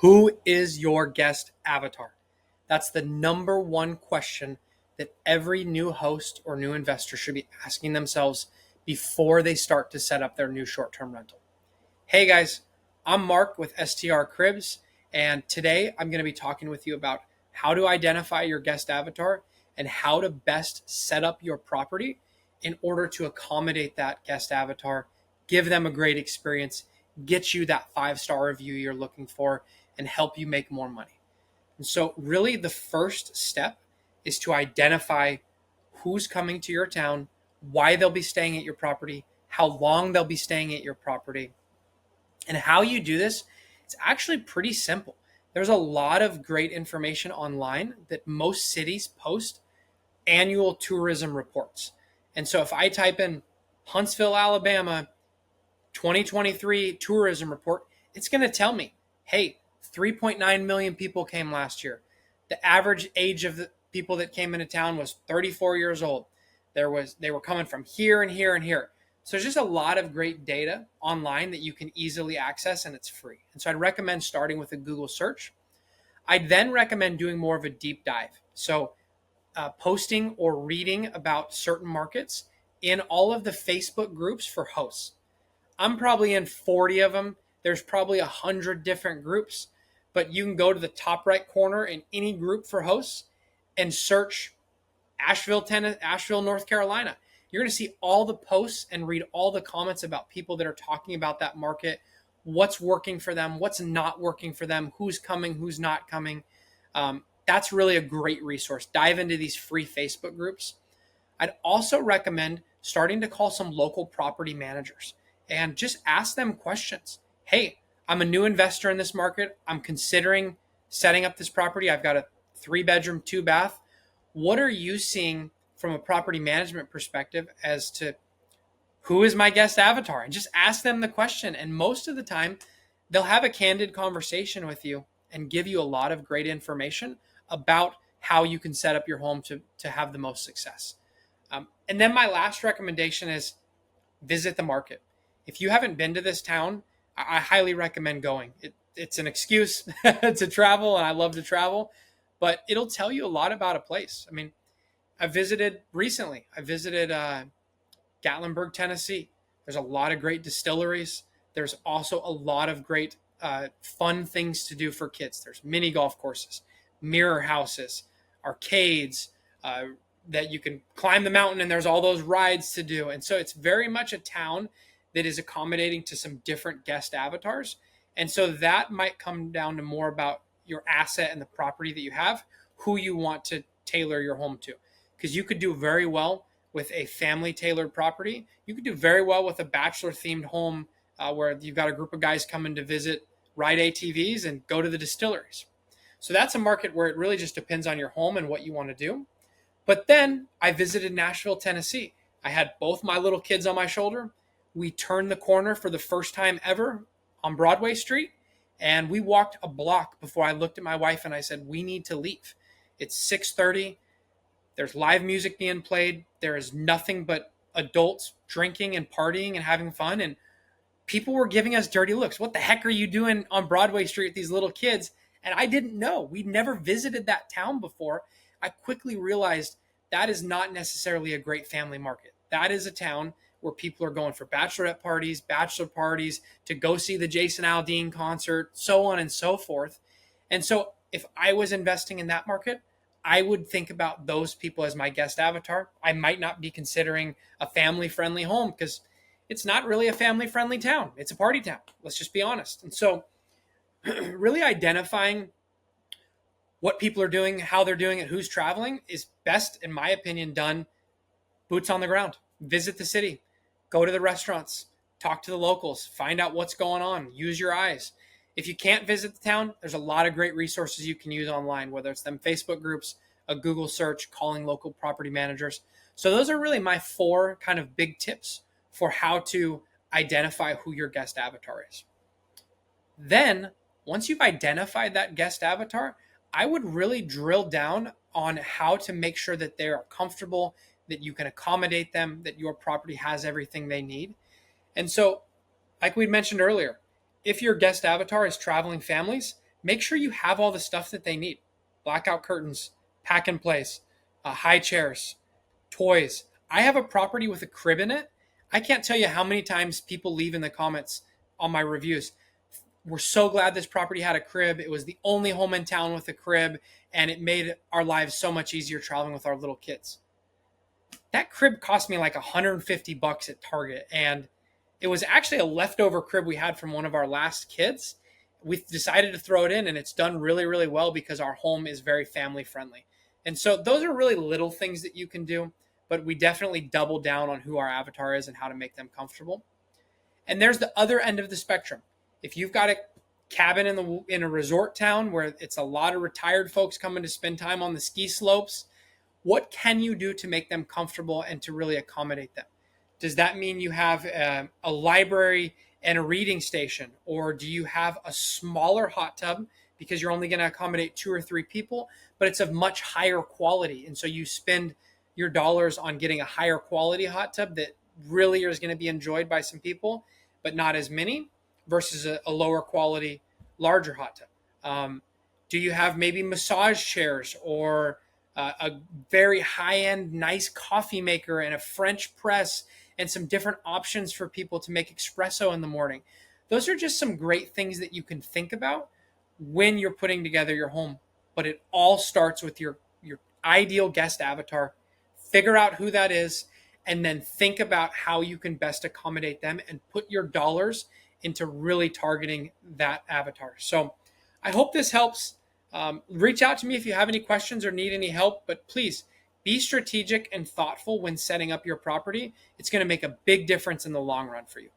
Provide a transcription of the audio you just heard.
Who is your guest avatar? That's the number one question that every new host or new investor should be asking themselves before they start to set up their new short-term rental. Hey guys, I'm Mark with STR Cribs, and today I'm going to be talking with you about how to identify your guest avatar and how to best set up your property in order to accommodate that guest avatar, give them a great experience, get you that 5-star review you're looking for, and help you make more money. And so really the first step is to identify who's coming to your town, why they'll be staying at your property, how long they'll be staying at your property. And how you do this, it's actually pretty simple. There's a lot of great information online that most cities post annual tourism reports. And so if I type in Huntsville, Alabama, 2023 tourism report, it's going to tell me, hey, 3.9 million people came last year. The average age of the people that came into town was 34 years old. They were coming from here and here and here. So there's just a lot of great data online that you can easily access, and it's free. And so I'd recommend starting with a Google search. I'd then recommend doing more of a deep dive. So posting or reading about certain markets in all of the Facebook groups for hosts. I'm probably in 40 of them. There's probably 100 different groups, but you can go to the top right corner in any group for hosts and search Asheville, North Carolina. You're going to see all the posts and read all the comments about people that are talking about that market, what's working for them, what's not working for them, who's coming, who's not coming. That's really a great resource. Dive into these free Facebook groups. I'd also recommend starting to call some local property managers and just ask them questions. Hey, I'm a new investor in this market. I'm considering setting up this property. I've got a 3-bedroom, 2-bath. What are you seeing from a property management perspective as to who is my guest avatar? And just ask them the question. And most of the time, they'll have a candid conversation with you and give you a lot of great information about how you can set up your home to have the most success. And then my last recommendation is visit the market. If you haven't been to this town, I highly recommend going. It's an excuse to travel, and I love to travel, but it'll tell you a lot about a place. I mean, I visited Gatlinburg, Tennessee. There's a lot of great distilleries. There's also a lot of great fun things to do for kids. There's mini golf courses, mirror houses, arcades, that you can climb the mountain, and there's all those rides to do. And so it's very much a town that is accommodating to some different guest avatars. And so that might come down to more about your asset and the property that you have, who you want to tailor your home to. Because you could do very well with a family tailored property. You could do very well with a bachelor themed home where you've got a group of guys coming to visit, ride ATVs, and go to the distilleries. So that's a market where it really just depends on your home and what you want to do. But then I visited Nashville, Tennessee. I had both my little kids on my shoulder. We turned the corner for the first time ever on Broadway Street, and we walked a block before I looked at my wife and I said, we need to leave. It's 6:30. There's live music being played. There is nothing but adults drinking and partying and having fun. And people were giving us dirty looks. What the heck are you doing on Broadway Street with these little kids? And I didn't know. We'd never visited that town before. I quickly realized that is not necessarily a great family market. That is a town where people are going for bachelorette parties, bachelor parties, to go see the Jason Aldean concert, so on and so forth. And so if I was investing in that market, I would think about those people as my guest avatar. I might not be considering a family-friendly home because it's not really a family-friendly town. It's a party town. Let's just be honest. And so really identifying what people are doing, how they're doing it, who's traveling is best, in my opinion, done boots on the ground. Visit the city, go to the restaurants, talk to the locals, find out what's going on, use your eyes. If you can't visit the town, there's a lot of great resources you can use online, whether it's them Facebook groups, a Google search, calling local property managers. So those are really my 4 kind of big tips for how to identify who your guest avatar is. Then, once you've identified that guest avatar, I would really drill down on how to make sure that they are comfortable, that you can accommodate them, that your property has everything they need. And so, like we mentioned earlier, if your guest avatar is traveling families, make sure you have all the stuff that they need: blackout curtains, pack and place, high chairs, toys. I have a property with a crib in it. I can't tell you how many times people leave in the comments on my reviews, "We're so glad this property had a crib. It was the only home in town with a crib, and it made our lives so much easier traveling with our little kids." That crib cost me like $150 at Target, and it was actually a leftover crib we had from one of our last kids. We decided to throw it in, and it's done really, really well because our home is very family friendly. And so those are really little things that you can do, but we definitely double down on who our avatar is and how to make them comfortable. And there's the other end of the spectrum. If you've got a cabin in a resort town where it's a lot of retired folks coming to spend time on the ski slopes, what can you do to make them comfortable and to really accommodate them? Does that mean you have a library and a reading station? Or do you have a smaller hot tub because you're only going to accommodate 2 or 3 people, but it's of much higher quality? And so you spend your dollars on getting a higher quality hot tub that really is going to be enjoyed by some people, but not as many, versus a lower quality, larger hot tub. Do you have maybe massage chairs, or a very high-end, nice coffee maker and a French press and some different options for people to make espresso in the morning? Those are just some great things that you can think about when you're putting together your home. But it all starts with your ideal guest avatar. Figure out who that is, and then think about how you can best accommodate them and put your dollars into really targeting that avatar. So I hope this helps. Reach out to me if you have any questions or need any help, but please be strategic and thoughtful when setting up your property. It's going to make a big difference in the long run for you.